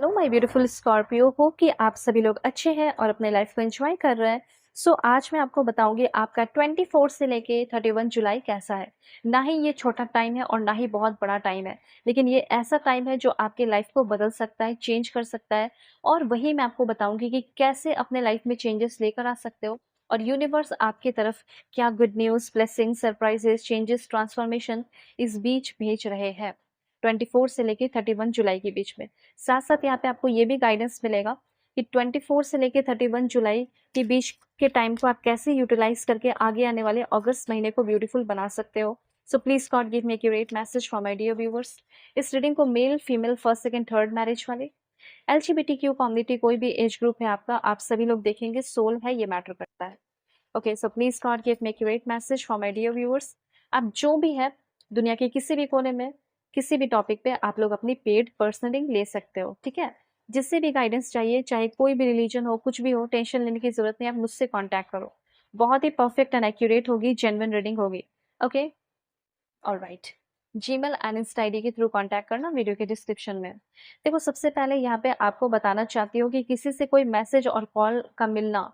Hello my beautiful Scorpio, hope कि आप सभी लोग अच्छे हैं और अपने लाइफ को एंजॉय कर रहे हैं। आज मैं आपको बताऊंगी आपका 24 से लेके 31 जुलाई कैसा है। ना ही ये छोटा टाइम है और ना ही बहुत बड़ा टाइम है, लेकिन ये ऐसा टाइम है जो आपकी लाइफ को बदल सकता है, चेंज कर सकता है। और वही मैं आपको बताऊंगी कि कैसे अपने लाइफ में चेंजेस लेकर आ सकते हो और यूनिवर्स आपकी तरफ क्या good news, blessing, surprises, changes, transformation इस बीच भेज रहे हैं 24 से लेके 31 जुलाई के बीच में। साथ-साथ यहाँ पे आपको ये भी गाइडेंस मिलेगा कि 24 से लेके 31 जुलाई के बीच के टाइम को आप कैसे यूटिलाइज़ करके आगे आने वाले अगस्त महीने को ब्यूटीफुल बना सकते हो। So please God give me accurate message for my dear viewers. इस रीडिंग को male, female, first, second, third marriage वाले, एलजीबीटीक्यू कम्युनिटी, कोई भी एज ग्रुप है आपका, आप सभी लोग देखेंगे, सोल है, ये मैटर करता है। Okay, so please God give me accurate message for my dear viewers. आप जो भी है, दुनिया के किसी भी कोने में, किसी भी टॉपिक पे आप लोग अपनी पेड पर्सनल रीडिंग ले सकते हो, ठीक है? जिससे भी गाइडेंस चाहिए, चाहे कोई भी रिलीजन हो, कुछ भी हो, टेंशन लेने की ज़रूरत नहीं है, आप मुझसे कॉन्टैक्ट करो। बहुत ही परफेक्ट एंड एक्यूरेट होगी, जेन्युइन रीडिंग होगी। Okay? Alright. Gmail and Insta ID के थ्रू कॉन्टैक्ट करना वीडियो के डिस्क्रिप्शन में। देखो, सबसे पहले यहाँ पे आपको बताना चाहती हूँ कि किसी से कोई मैसेज और कॉल का मिलना,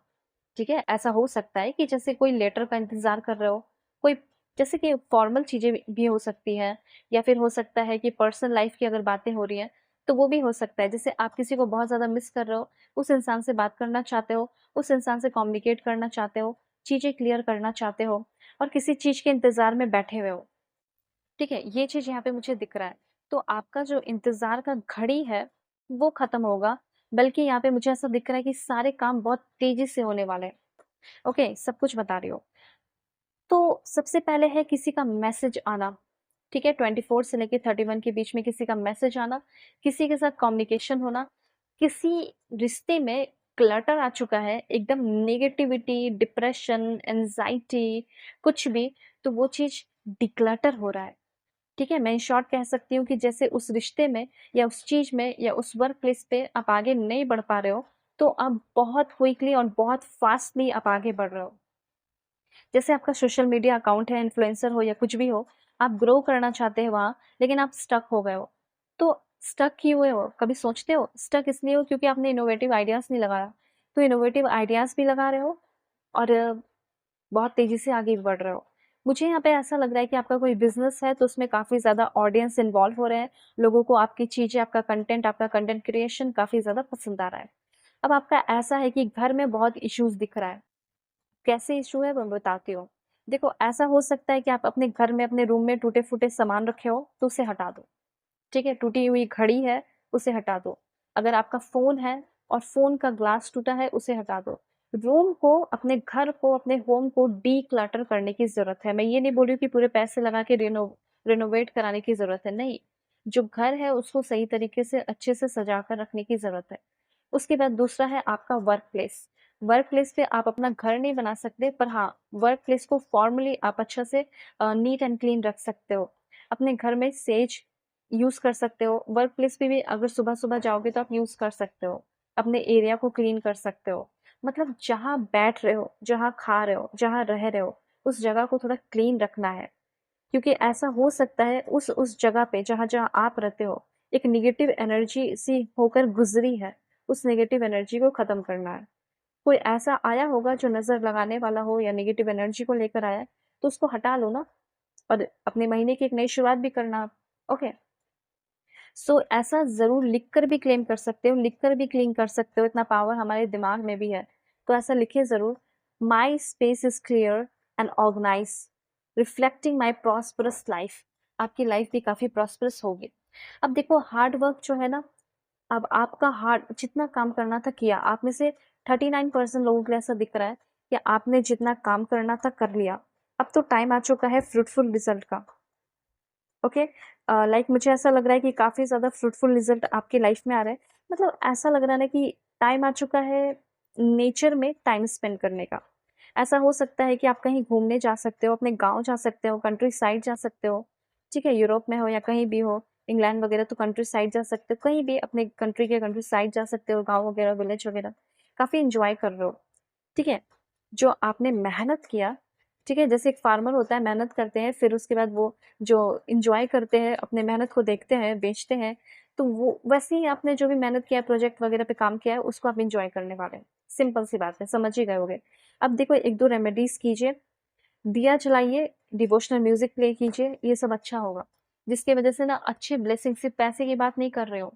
ठीक है? ऐसा हो सकता है कि जैसे कोई लेटर का इंतज़ार कर रहे हो, कोई जैसे कि फॉर्मल चीज़ें भी हो सकती हैं, या फिर हो सकता है कि पर्सनल लाइफ़ की अगर बातें हो रही हैं, तो वो भी हो सकता है। जैसे आप किसी को बहुत ज़्यादा मिस कर रहे हो, उस इंसान से बात करना चाहते हो, उस इंसान से कम्युनिकेट करना चाहते हो, चीज़ें क्लियर करना चाहते हो और किसी चीज़ के इंतज़ार में बैठे हुए हो, ठीक है? ये चीज़ यहाँ पे मुझे दिख रहा है। तो आपका जो इंतज़ार का घड़ी है, वो ख़त्म होगा, बल्कि यहाँ पे मुझे ऐसा दिख रहा है कि सारे काम बहुत तेज़ी से होने वाले हैं। ओके, सब कुछ बता रही हूँ। तो सबसे पहले है किसी का मैसेज आना, ठीक है? 24 से लेके 31 के बीच में किसी का मैसेज आना, किसी के साथ कम्युनिकेशन होना, किसी रिश्ते में क्लटर आ चुका है, एकदम नेगेटिविटी, डिप्रेशन, एंग्ज़ायटी, कुछ भी, तो वो चीज़ डिक्लटर हो रहा है, ठीक है? मैं इन शॉर्ट कह सकती हूँ कि जैसे उस रिश्ते में या उस चीज़ में या उस वर्क प्लेस पे आप आगे नहीं बढ़ पा रहे हो, तो अब बहुत क्विकली और बहुत फ़ास्टली आप आगे बढ़ रहे हो। जैसे आपका सोशल मीडिया अकाउंट है, इन्फ्लुएंसर हो या कुछ भी हो, आप ग्रो करना चाहते हैं वहाँ, लेकिन आप स्टक हो गए हो। तो स्टक क्यों हुए हो? कभी सोचते हो? स्टक इसलिए हो क्योंकि आपने इनोवेटिव आइडियाज़ नहीं लगाया। तो इनोवेटिव आइडियाज़ भी लगा रहे हो और बहुत तेज़ी से आगे भी बढ़ रहे हो। मुझे यहाँ पे ऐसा लग रहा है कि आपका कोई बिज़नेस है, तो उसमें काफ़ी ज़्यादा ऑडियंस इन्वॉल्व हो रहे हैं। लोगों को आपकी चीज़ें, आपका कंटेंट क्रिएशन काफ़ी ज़्यादा पसंद आ रहा है। अब आपका ऐसा है कि घर में बहुत इश्यूज़ दिख रहा है। कैसे इश्यू है, मैं बताती हूँ। देखो, ऐसा हो सकता है कि आप अपने घर में, अपने रूम में टूटे-फूटे सामान रखे हो, तो उसे हटा दो, ठीक है? टूटी हुई घड़ी है, उसे हटा दो। अगर आपका फ़ोन है और फ़ोन का ग्लास टूटा है, उसे हटा दो। रूम को, अपने घर को, अपने होम को डिक्लटर करने की ज़रूरत है। मैं ये नहीं बोल रही हूँ कि पूरे पैसे लगा के रेनोवेट कराने की ज़रूरत है, नहीं। जो घर है, उसको सही तरीके से, अच्छे से सजा कर रखने की ज़रूरत है। उसके बाद दूसरा है आपका वर्क प्लेस। वर्क प्लेस पे आप अपना घर नहीं बना सकते, पर हाँ, वर्क प्लेस को फॉर्मली आप अच्छा से नीट एंड क्लीन रख सकते हो। अपने घर में सेज यूज़ कर सकते हो। वर्क प्लेस पे भी अगर सुबह-सुबह जाओगे तो आप यूज़ कर सकते हो। अपने एरिया को क्लीन कर सकते हो। मतलब जहाँ बैठ रहे हो, जहाँ खा रहे हो, जहाँ रह रहे हो, उस जगह को थोड़ा क्लीन रखना है। क्योंकि ऐसा हो सकता है उस जगह पे जहाँ-जहाँ आप रहते हो, एक नेगेटिव एनर्जी सी होकर गुज़री है, उस नेगेटिव एनर्जी को ख़त्म करना है। कोई ऐसा आया होगा जो नज़र लगाने वाला हो या नेगेटिव एनर्जी को लेकर आया है, तो उसको हटा लो ना, और अपने महीने की एक नई शुरुआत भी करना आप। ओके? सो ऐसा ज़रूर लिख कर भी क्लेम कर सकते हो, लिख कर भी क्लीन कर सकते हो, इतना पावर हमारे दिमाग में भी है। तो ऐसा लिखिए ज़रूर, my space is clear and organised, reflecting my prosperous life. आपकी लाइफ भी काफ़ी प्रॉस्परस होगी। अब देखो, हार्ड वर्क जो है ना, अब आपका हार्ड जितना काम करना था किया। आप में से 39% लोगों के लिए ऐसा दिख रहा है कि आपने जितना काम करना था कर लिया। अब तो टाइम आ चुका है फ्रूटफुल रिज़ल्ट का। ओके? लाइक मुझे ऐसा लग रहा है कि काफ़ी ज़्यादा फ्रूटफुल रिज़ल्ट आपकी लाइफ में आ रहे हैं। मतलब ऐसा लग रहा है ना कि टाइम आ चुका है नेचर में टाइम स्पेंड करने का। ऐसा हो सकता है कि आप कहीं घूमने जा सकते हो, अपने गाँव जा सकते हो, कंट्री साइड जा सकते हो, ठीक है? यूरोप में हो या कहीं भी हो, इंग्लैंड वगैरह, तो कंट्री साइड जा सकते हो, कहीं भी अपने कंट्री के कंट्री साइड जा सकते हो, गाँव वगैरह, विलेज वगैरह। काफ़ी एन्जॉय कर रहे हो, ठीक है? जो आपने मेहनत किया, ठीक है? जैसे एक फार्मर होता है, मेहनत करते हैं, फिर उसके बाद वो जो एन्जॉय करते हैं, अपने मेहनत को देखते हैं, बेचते हैं, तो वो वैसे ही आपने जो भी मेहनत किया है, प्रोजेक्ट वगैरह पे काम किया है, उसको आप एन्जॉय करने वाले हैं। सिंपल सी बात है, समझ ही गए होंगे। अब देखो 1-2 रेमेडीज़ कीजिए, दिया जलाइए, डिवोशनल म्यूज़िक प्ले कीजिए, ये सब अच्छा होगा। जिसकी वजह से ना अच्छी ब्लेसिंग, सिर्फ़ पैसे की बात नहीं कर रहे हो,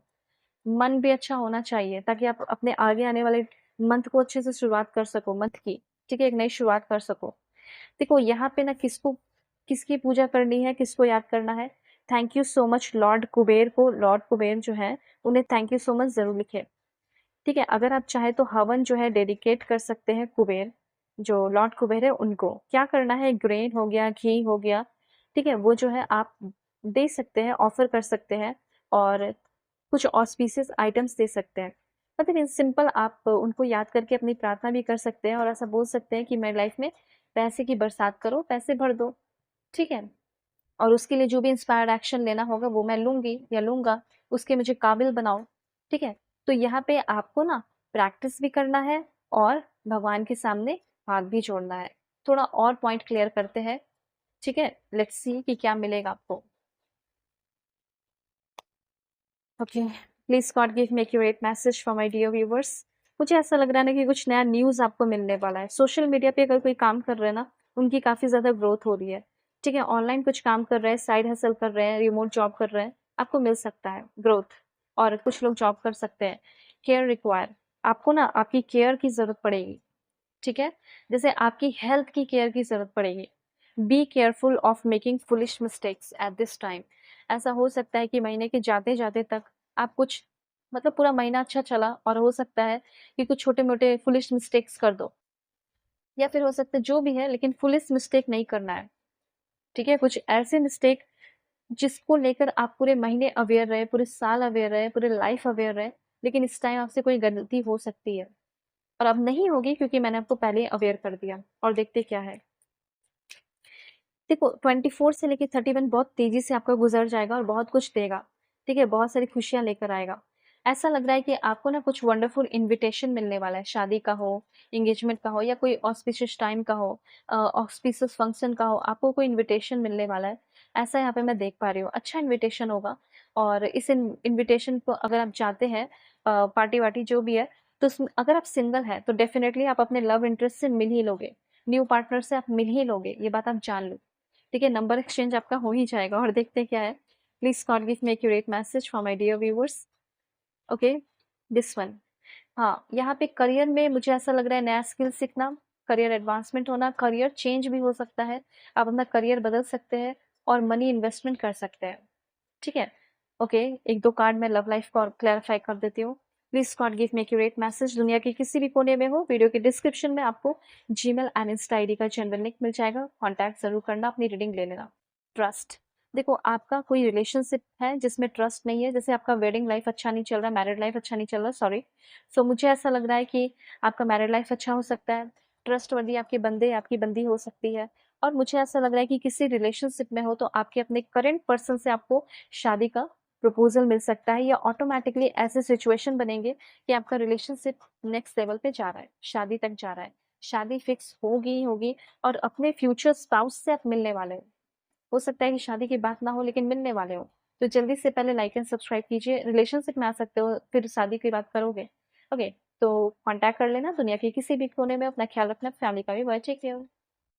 मन भी अच्छा होना चाहिए ताकि आप अपने आगे आने वाले मंथ को अच्छे से शुरुआत कर सको, मंथ की, ठीक है? एक नई शुरुआत कर सको। देखो यहाँ पे ना किसकी पूजा करनी है, किसको याद करना है, thank you so much Lord Kuber को, लॉर्ड कुबेर जो हैं, उन्हें थैंक यू सो मच ज़रूर लिखें, ठीक है? अगर आप चाहें तो हवन जो है डेडिकेट कर सकते हैं कुबेर, जो लॉर्ड कुबेर है उनको। क्या करना है, ग्रेन हो गया, घी हो गया, ठीक है? वो जो है आप दे सकते हैं, ऑफ़र कर सकते हैं और कुछ ऑस्पिशियस आइटम्स दे सकते हैं। मतलब इन सिंपल आप उनको याद करके अपनी प्रार्थना भी कर सकते हैं और ऐसा बोल सकते हैं कि मेरी लाइफ़ में पैसे की बरसात करो, पैसे भर दो, ठीक है? और उसके लिए जो भी इंस्पायर्ड एक्शन लेना होगा वो मैं लूँगी या लूँगा, उसके मुझे काबिल बनाओ, ठीक है? तो यहाँ पे आपको ना प्रैक्टिस भी करना है और भगवान के सामने हाथ भी जोड़ना है। थोड़ा और पॉइंट क्लियर करते हैं, ठीक है? लेट्स सी कि क्या मिलेगा आपको। Okay, please God give me accurate message for my dear viewers. मुझे ऐसा लग रहा है ना कि कुछ नया न्यूज़ आपको मिलने वाला है। सोशल मीडिया पे अगर कोई काम कर रहे हैं ना, उनकी काफ़ी ज़्यादा ग्रोथ हो रही है, ठीक है? ऑनलाइन कुछ काम कर रहे हैं, साइड हसल कर रहे हैं, रिमोट जॉब कर रहे हैं, आपको मिल सकता है ग्रोथ। और कुछ लोग जॉब कर सकते हैं। केयर रिक्वायर, आपको ना आपकी केयर की ज़रूरत पड़ेगी, ठीक है? जैसे आपकी हेल्थ की केयर की ज़रूरत पड़ेगी। Be careful of making foolish mistakes at this time. ऐसा हो सकता है कि महीने के जाते-जाते तक आप कुछ, मतलब पूरा महीना अच्छा चला और हो सकता है कि कुछ छोटे-मोटे फूलिश मिस्टेक्स कर दो, या फिर हो सकता है जो भी है, लेकिन फूलिश मिस्टेक नहीं करना है, ठीक है? कुछ ऐसे मिस्टेक जिसको लेकर आप पूरे महीने अवेयर रहे, पूरे साल अवेयर रहे, पूरे लाइफ अवेयर रहे, लेकिन इस टाइम आपसे कोई गलती हो सकती है और अब नहीं होगी क्योंकि मैंने आपको पहले ही अवेयर कर दिया। और देखते क्या है। देखो 24 से लेके 31 बहुत तेज़ी से आपका गुज़र जाएगा और बहुत कुछ देगा, ठीक है? बहुत सारी खुशियाँ लेकर आएगा। ऐसा लग रहा है कि आपको ना कुछ वंडरफुल इन्विटेशन मिलने वाला है, शादी का हो, एंगेजमेंट का हो या कोई ऑस्पिशियस टाइम का हो, ऑस्पिशियस फंक्शन का हो, आपको कोई इन्विटेशन मिलने वाला है। ऐसा यहाँ पे मैं देख पा रही हूँ, अच्छा इन्विटेशन होगा और इस इन्विटेशन को अगर आप चाहते हैं, पार्टी-वार्टी जो भी है, तो उसमें अगर आप सिंगल हैं, तो डेफ़िनेटली आप अपने लव इंटरेस्ट से मिल ही लोगे, न्यू पार्टनर से आप मिल ही लोगे, ये बात आप जान लो। ठीक है, नंबर एक्सचेंज आपका हो ही जाएगा और देखते हैं क्या है। Please God give me accurate message for my dear viewers. Okay, this one. हाँ, यहाँ पे करियर में मुझे ऐसा लग रहा है नया स्किल सीखना, करियर एडवांसमेंट होना, करियर चेंज भी हो सकता है। आप अपना करियर बदल सकते हैं और मनी इन्वेस्टमेंट कर सकते हैं। ठीक है? ओके, 1-2 कार्ड मैं लव लाइफ को और क्लैरिफाई कर देती हूँ। Please God give me accurate message. दुनिया के किसी भी कोने में हो, वीडियो के डिस्क्रिप्शन में आपको जीमेल एंड इंस्टा आईडी का जनरल लिंक मिल जाएगा। कॉन्टैक्ट ज़रूर करना, अपनी रीडिंग ले लेना। ट्रस्ट, देखो आपका कोई रिलेशनशिप है जिसमें ट्रस्ट नहीं है, जैसे आपका वेडिंग लाइफ अच्छा नहीं चल रहा, मैरिड लाइफ अच्छा नहीं चल रहा, सॉरी। सो मुझे ऐसा लग रहा है कि आपका मैरिड लाइफ अच्छा हो सकता है, ट्रस्टवर्दी आपके बंदे, आपकी बंदी हो सकती है और मुझे ऐसा लग रहा है कि किसी रिलेशनशिप में हो तो आपके अपने करंट पर्सन से आपको शादी का प्रपोज़ल मिल सकता है या ऑटोमैटिकली ऐसे सिचुएशन बनेंगे कि आपका रिलेशनशिप नेक्स्ट लेवल पे जा रहा है, शादी तक जा रहा है। शादी फिक्स होगी ही होगी और अपने फ्यूचर स्पाउस से आप मिलने वाले हो सकता है कि शादी की बात ना हो लेकिन मिलने वाले हो। तो जल्दी से पहले लाइक एंड सब्सक्राइब कीजिए, रिलेशनशिप में आ सकते हो, फिर शादी की बात करोगे। ओके, तो कॉन्टैक्ट कर लेना दुनिया के किसी भी कोने में। अपना ख्याल रखना, फैमिली का भी बहुत टेक केयर।